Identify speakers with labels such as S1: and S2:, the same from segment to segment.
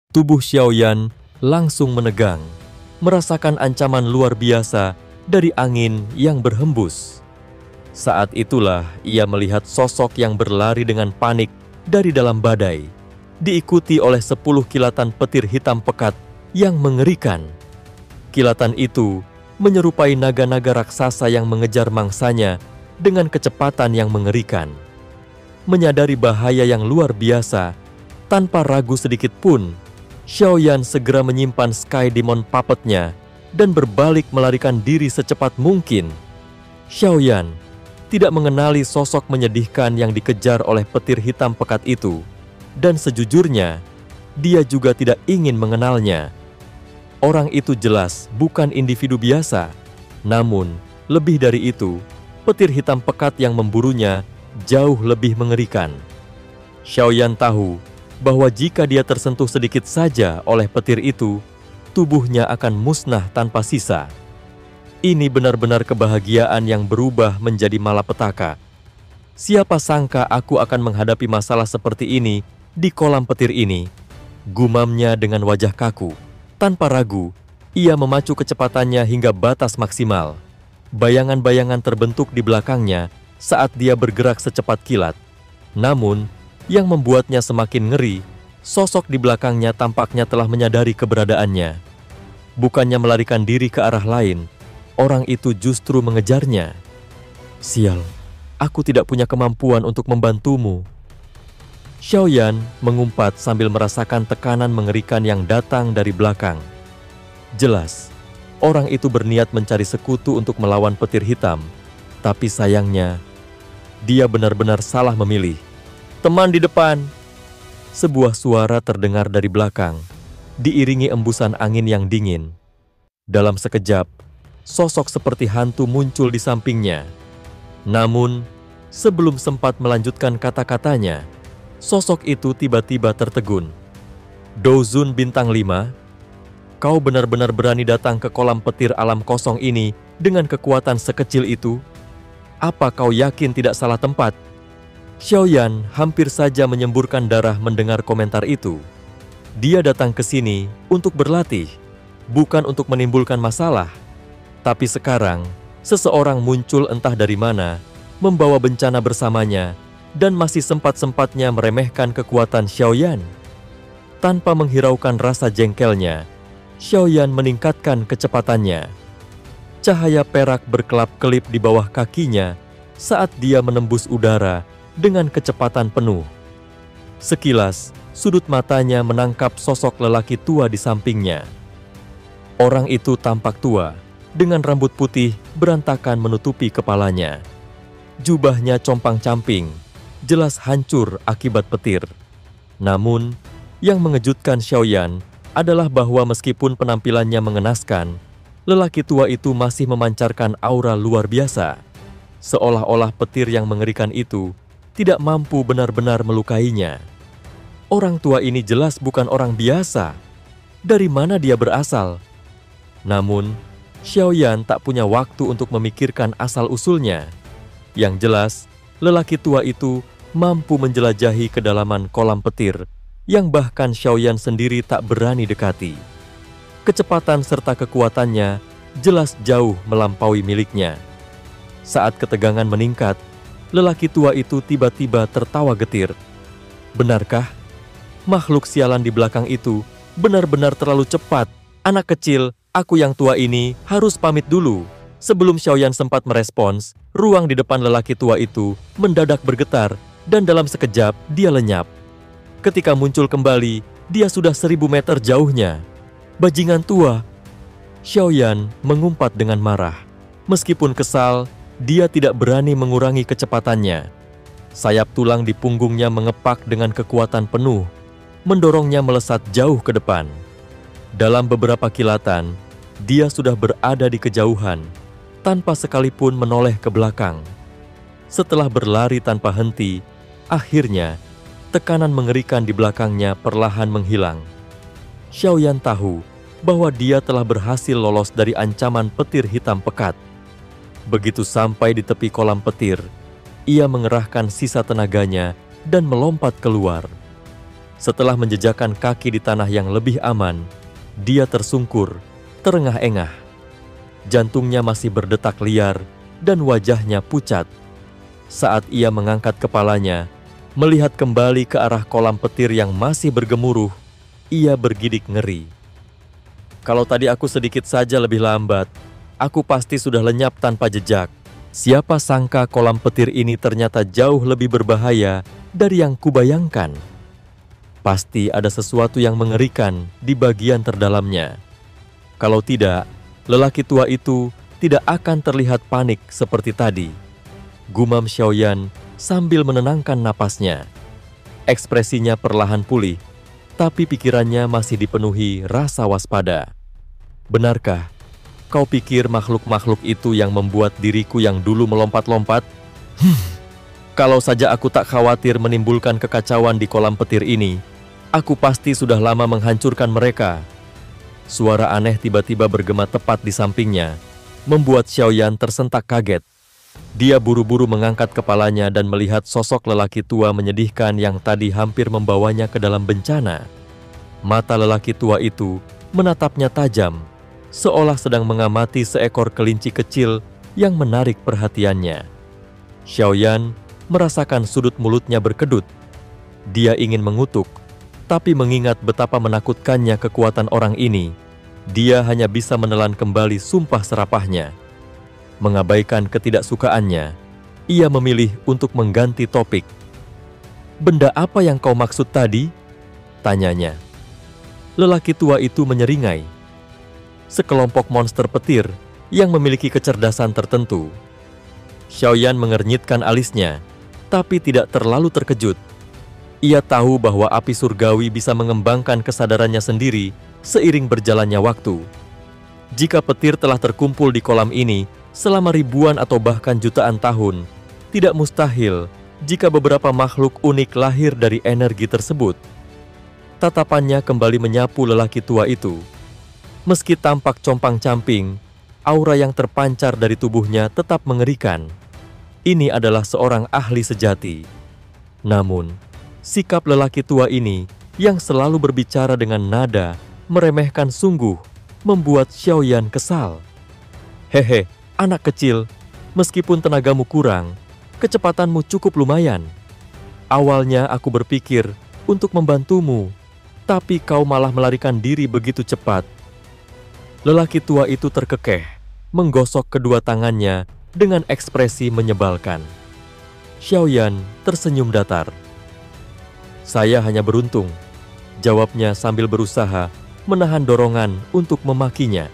S1: Tubuh Xiaoyan langsung menegang, merasakan ancaman luar biasa dari angin yang berhembus. Saat itulah ia melihat sosok yang berlari dengan panik dari dalam badai, diikuti oleh 10 kilatan petir hitam pekat yang mengerikan. Kilatan itu menyerupai naga-naga raksasa yang mengejar mangsanya dengan kecepatan yang mengerikan. Menyadari bahaya yang luar biasa, tanpa ragu sedikit pun, Xiaoyan segera menyimpan Sky Demon Puppet-nya dan berbalik melarikan diri secepat mungkin. Xiaoyan tidak mengenali sosok menyedihkan yang dikejar oleh petir hitam pekat itu, dan sejujurnya, dia juga tidak ingin mengenalnya. Orang itu jelas bukan individu biasa, namun lebih dari itu, petir hitam pekat yang memburunya jauh lebih mengerikan. Xiaoyan tahu bahwa jika dia tersentuh sedikit saja oleh petir itu, tubuhnya akan musnah tanpa sisa. Ini benar-benar kebahagiaan yang berubah menjadi malapetaka. Siapa sangka aku akan menghadapi masalah seperti ini di kolam petir ini, gumamnya dengan wajah kaku. Tanpa ragu, ia memacu kecepatannya hingga batas maksimal. Bayangan-bayangan terbentuk di belakangnya saat dia bergerak secepat kilat. Namun, yang membuatnya semakin ngeri, sosok di belakangnya tampaknya telah menyadari keberadaannya. Bukannya melarikan diri ke arah lain, orang itu justru mengejarnya. Sial, aku tidak punya kemampuan untuk membantumu. Xiaoyan mengumpat sambil merasakan tekanan mengerikan yang datang dari belakang. Jelas, orang itu berniat mencari sekutu untuk melawan petir hitam, tapi sayangnya, dia benar-benar salah memilih. Teman di depan. Sebuah suara terdengar dari belakang, diiringi embusan angin yang dingin. Dalam sekejap, sosok seperti hantu muncul di sampingnya. Namun, sebelum sempat melanjutkan kata-katanya, sosok itu tiba-tiba tertegun. Douzun bintang 5, kau benar-benar berani datang ke kolam petir alam kosong ini dengan kekuatan sekecil itu? Apa kau yakin tidak salah tempat? Xiaoyan hampir saja menyemburkan darah mendengar komentar itu. Dia datang ke sini untuk berlatih, bukan untuk menimbulkan masalah. Tapi sekarang, seseorang muncul entah dari mana, membawa bencana bersamanya, dan masih sempat-sempatnya meremehkan kekuatan Xiaoyan. Tanpa menghiraukan rasa jengkelnya, Xiaoyan meningkatkan kecepatannya. Cahaya perak berkelap-kelip di bawah kakinya saat dia menembus udara dengan kecepatan penuh. Sekilas, sudut matanya menangkap sosok lelaki tua di sampingnya. Orang itu tampak tua, dengan rambut putih berantakan menutupi kepalanya. Jubahnya compang-camping, jelas hancur akibat petir. Namun, yang mengejutkan Xiaoyan adalah bahwa meskipun penampilannya mengenaskan, lelaki tua itu masih memancarkan aura luar biasa. Seolah-olah petir yang mengerikan itu tidak mampu benar-benar melukainya. Orang tua ini jelas bukan orang biasa. Dari mana dia berasal? Namun, Xiaoyan tak punya waktu untuk memikirkan asal-usulnya. Yang jelas, lelaki tua itu mampu menjelajahi kedalaman kolam petir yang bahkan Xiaoyan sendiri tak berani dekati. Kecepatan serta kekuatannya jelas jauh melampaui miliknya. Saat ketegangan meningkat, lelaki tua itu tiba-tiba tertawa getir. Benarkah? Makhluk sialan di belakang itu benar-benar terlalu cepat. Anak kecil, aku yang tua ini harus pamit dulu. Sebelum Xiaoyan sempat merespons, ruang di depan lelaki tua itu mendadak bergetar dan dalam sekejap dia lenyap. Ketika muncul kembali, dia sudah 1000 meter jauhnya. Bajingan tua! Xiaoyan mengumpat dengan marah. Meskipun kesal, dia tidak berani mengurangi kecepatannya. Sayap tulang di punggungnya mengepak dengan kekuatan penuh, mendorongnya melesat jauh ke depan. Dalam beberapa kilatan, dia sudah berada di kejauhan, tanpa sekalipun menoleh ke belakang. Setelah berlari tanpa henti, akhirnya tekanan mengerikan di belakangnya perlahan menghilang. Xiaoyan tahu bahwa dia telah berhasil lolos dari ancaman petir hitam pekat. Begitu sampai di tepi kolam petir, ia mengerahkan sisa tenaganya dan melompat keluar. Setelah menjejakkan kaki di tanah yang lebih aman, dia tersungkur, terengah-engah. Jantungnya masih berdetak liar dan wajahnya pucat. Saat ia mengangkat kepalanya, melihat kembali ke arah kolam petir yang masih bergemuruh, ia bergidik ngeri. Kalau tadi aku sedikit saja lebih lambat, aku pasti sudah lenyap tanpa jejak. Siapa sangka kolam petir ini ternyata jauh lebih berbahaya dari yang kubayangkan. Pasti ada sesuatu yang mengerikan di bagian terdalamnya. Kalau tidak, lelaki tua itu tidak akan terlihat panik seperti tadi. Gumam Xiaoyan sambil menenangkan napasnya. Ekspresinya perlahan pulih, tapi pikirannya masih dipenuhi rasa waspada. Benarkah kau pikir makhluk-makhluk itu yang membuat diriku yang dulu melompat-lompat? Kalau saja aku tak khawatir menimbulkan kekacauan di kolam petir ini, aku pasti sudah lama menghancurkan mereka. Suara aneh tiba-tiba bergema tepat di sampingnya, membuat Xiaoyan tersentak kaget. Dia buru-buru mengangkat kepalanya dan melihat sosok lelaki tua menyedihkan yang tadi hampir membawanya ke dalam bencana. Mata lelaki tua itu menatapnya tajam, seolah sedang mengamati seekor kelinci kecil yang menarik perhatiannya. Xiaoyan merasakan sudut mulutnya berkedut. Dia ingin mengutuk, tapi mengingat betapa menakutkannya kekuatan orang ini, dia hanya bisa menelan kembali sumpah serapahnya. Mengabaikan ketidaksukaannya, ia memilih untuk mengganti topik. "Benda apa yang kau maksud tadi?" tanyanya. Lelaki tua itu menyeringai. Sekelompok monster petir yang memiliki kecerdasan tertentu. Xiaoyan mengernyitkan alisnya, tapi tidak terlalu terkejut. Ia tahu bahwa api surgawi bisa mengembangkan kesadarannya sendiri seiring berjalannya waktu. Jika petir telah terkumpul di kolam ini selama ribuan atau bahkan jutaan tahun, tidak mustahil jika beberapa makhluk unik lahir dari energi tersebut. Tatapannya kembali menyapu lelaki tua itu. Meski tampak compang-camping, aura yang terpancar dari tubuhnya tetap mengerikan. Ini adalah seorang ahli sejati. Namun, sikap lelaki tua ini yang selalu berbicara dengan nada meremehkan sungguh membuat Xiaoyan kesal. "Hehe, anak kecil, meskipun tenagamu kurang, kecepatanmu cukup lumayan. Awalnya aku berpikir untuk membantumu, tapi kau malah melarikan diri begitu cepat." Lelaki tua itu terkekeh, menggosok kedua tangannya dengan ekspresi menyebalkan. Xiaoyan tersenyum datar. "Saya hanya beruntung," jawabnya sambil berusaha menahan dorongan untuk memakinya.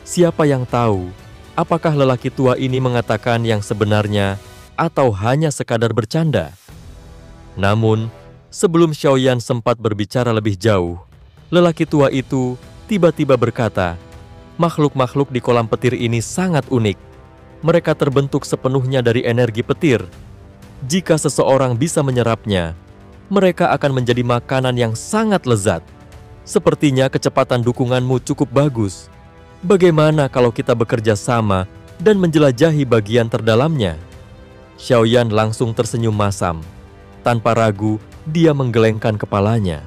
S1: Siapa yang tahu, apakah lelaki tua ini mengatakan yang sebenarnya atau hanya sekadar bercanda? Namun, sebelum Xiaoyan sempat berbicara lebih jauh, lelaki tua itu tiba-tiba berkata, "Makhluk-makhluk di kolam petir ini sangat unik. Mereka terbentuk sepenuhnya dari energi petir. Jika seseorang bisa menyerapnya, mereka akan menjadi makanan yang sangat lezat. Sepertinya kecepatan dukunganmu cukup bagus. Bagaimana kalau kita bekerja sama dan menjelajahi bagian terdalamnya?" Xiaoyan langsung tersenyum masam. Tanpa ragu, dia menggelengkan kepalanya.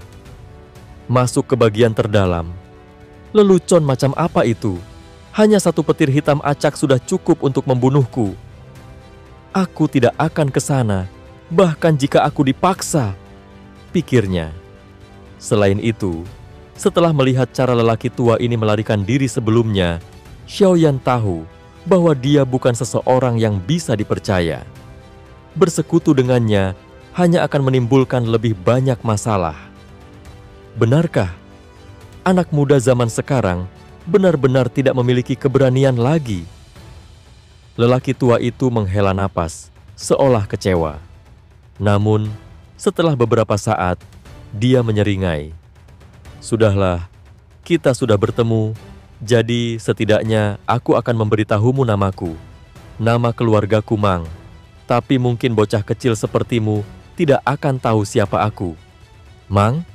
S1: Masuk ke bagian terdalam. Lelucon macam apa itu? Hanya satu petir hitam acak sudah cukup untuk membunuhku. Aku tidak akan ke sana, bahkan jika aku dipaksa, pikirnya. Selain itu, setelah melihat cara lelaki tua ini melarikan diri sebelumnya, Xiaoyan tahu bahwa dia bukan seseorang yang bisa dipercaya. Bersekutu dengannya hanya akan menimbulkan lebih banyak masalah. Benarkah anak muda zaman sekarang benar-benar tidak memiliki keberanian lagi? Lelaki tua itu menghela napas, seolah kecewa. Namun, setelah beberapa saat, dia menyeringai. "Sudahlah, kita sudah bertemu, jadi setidaknya aku akan memberitahumu namaku. Nama keluargaku Mang, tapi mungkin bocah kecil sepertimu tidak akan tahu siapa aku." "Mang?"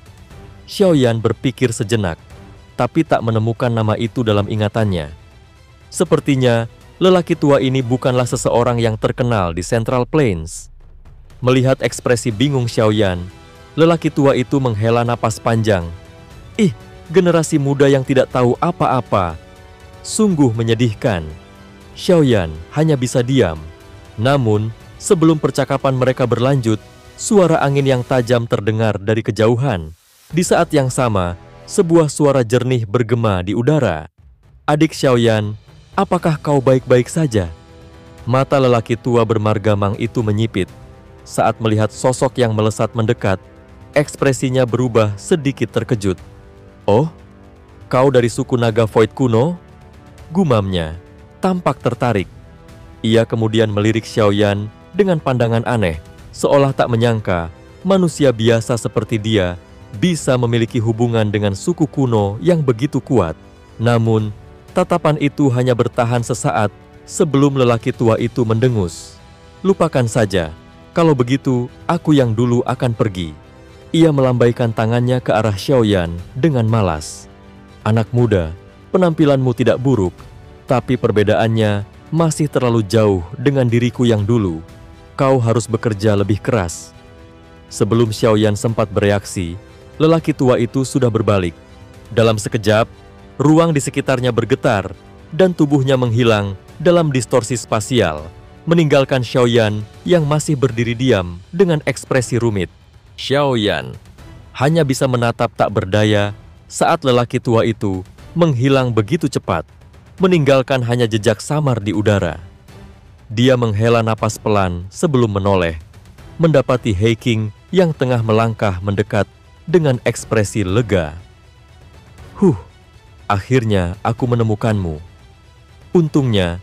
S1: Xiaoyan berpikir sejenak, tapi tak menemukan nama itu dalam ingatannya. Sepertinya, lelaki tua ini bukanlah seseorang yang terkenal di Central Plains. Melihat ekspresi bingung Xiaoyan, Lelaki tua itu menghela napas panjang. Ih, generasi muda yang tidak tahu apa-apa. Sungguh menyedihkan. Xiaoyan hanya bisa diam. Namun, sebelum percakapan mereka berlanjut, suara angin yang tajam terdengar dari kejauhan. Di saat yang sama, sebuah suara jernih bergema di udara. Adik Xiaoyan, apakah kau baik-baik saja? Mata lelaki tua bermargamang itu menyipit. Saat melihat sosok yang melesat mendekat, ekspresinya berubah sedikit terkejut. Oh, kau dari suku naga Void kuno? Gumamnya, tampak tertarik. Ia kemudian melirik Xiaoyan dengan pandangan aneh, seolah tak menyangka manusia biasa seperti dia bisa memiliki hubungan dengan suku kuno yang begitu kuat. Namun, tatapan itu hanya bertahan sesaat sebelum lelaki tua itu mendengus. Lupakan saja, kalau begitu aku yang dulu akan pergi. Ia melambaikan tangannya ke arah Xiaoyan dengan malas. Anak muda, penampilanmu tidak buruk, tapi perbedaannya masih terlalu jauh dengan diriku yang dulu. Kau harus bekerja lebih keras. Sebelum Xiaoyan sempat bereaksi, lelaki tua itu sudah berbalik. Dalam sekejap, ruang di sekitarnya bergetar dan tubuhnya menghilang dalam distorsi spasial, meninggalkan Xiaoyan yang masih berdiri diam dengan ekspresi rumit. Xiaoyan hanya bisa menatap tak berdaya saat lelaki tua itu menghilang begitu cepat, meninggalkan hanya jejak samar di udara. Dia menghela napas pelan sebelum menoleh, mendapati He King yang tengah melangkah mendekat dengan ekspresi lega. Akhirnya aku menemukanmu. Untungnya,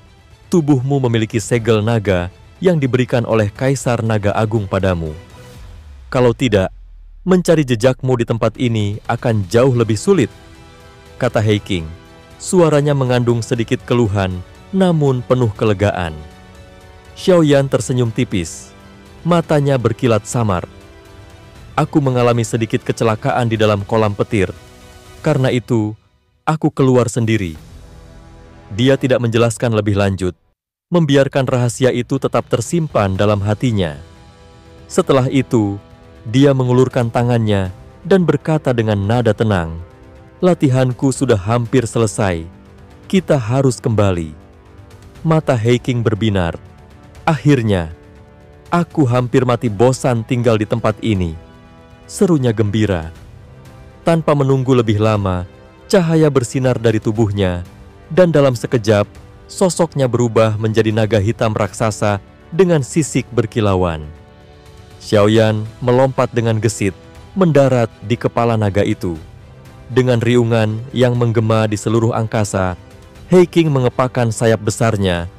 S1: tubuhmu memiliki segel naga yang diberikan oleh Kaisar Naga Agung padamu. Kalau tidak, mencari jejakmu di tempat ini akan jauh lebih sulit, kata He King. Suaranya mengandung sedikit keluhan, namun penuh kelegaan. Xiaoyan tersenyum tipis. Matanya berkilat samar. Aku mengalami sedikit kecelakaan di dalam kolam petir. Karena itu, aku keluar sendiri. Dia tidak menjelaskan lebih lanjut, membiarkan rahasia itu tetap tersimpan dalam hatinya. Setelah itu, dia mengulurkan tangannya dan berkata dengan nada tenang, "Latihanku sudah hampir selesai. Kita harus kembali." Mata He King berbinar. Akhirnya, aku hampir mati bosan tinggal di tempat ini, serunya gembira. Tanpa menunggu lebih lama, cahaya bersinar dari tubuhnya, dan dalam sekejap, sosoknya berubah menjadi naga hitam raksasa dengan sisik berkilauan. Xiaoyan melompat dengan gesit, mendarat di kepala naga itu. Dengan riungan yang menggema di seluruh angkasa, He King mengepakkan sayap besarnya.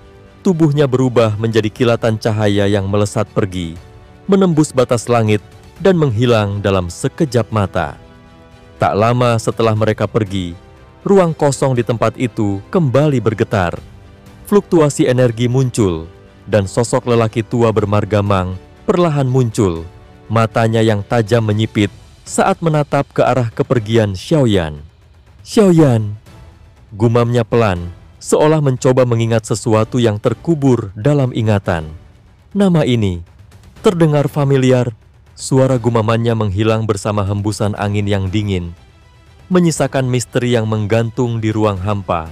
S1: Tubuhnya berubah menjadi kilatan cahaya yang melesat pergi, menembus batas langit dan menghilang dalam sekejap mata. Tak lama setelah mereka pergi, ruang kosong di tempat itu kembali bergetar. Fluktuasi energi muncul, dan sosok lelaki tua bermargamang perlahan muncul. Matanya yang tajam menyipit saat menatap ke arah kepergian Xiaoyan. "Xiaoyan," gumamnya pelan, seolah mencoba mengingat sesuatu yang terkubur dalam ingatan. Nama ini terdengar familiar. Suara gumamannya menghilang bersama hembusan angin yang dingin, menyisakan misteri yang menggantung di ruang hampa.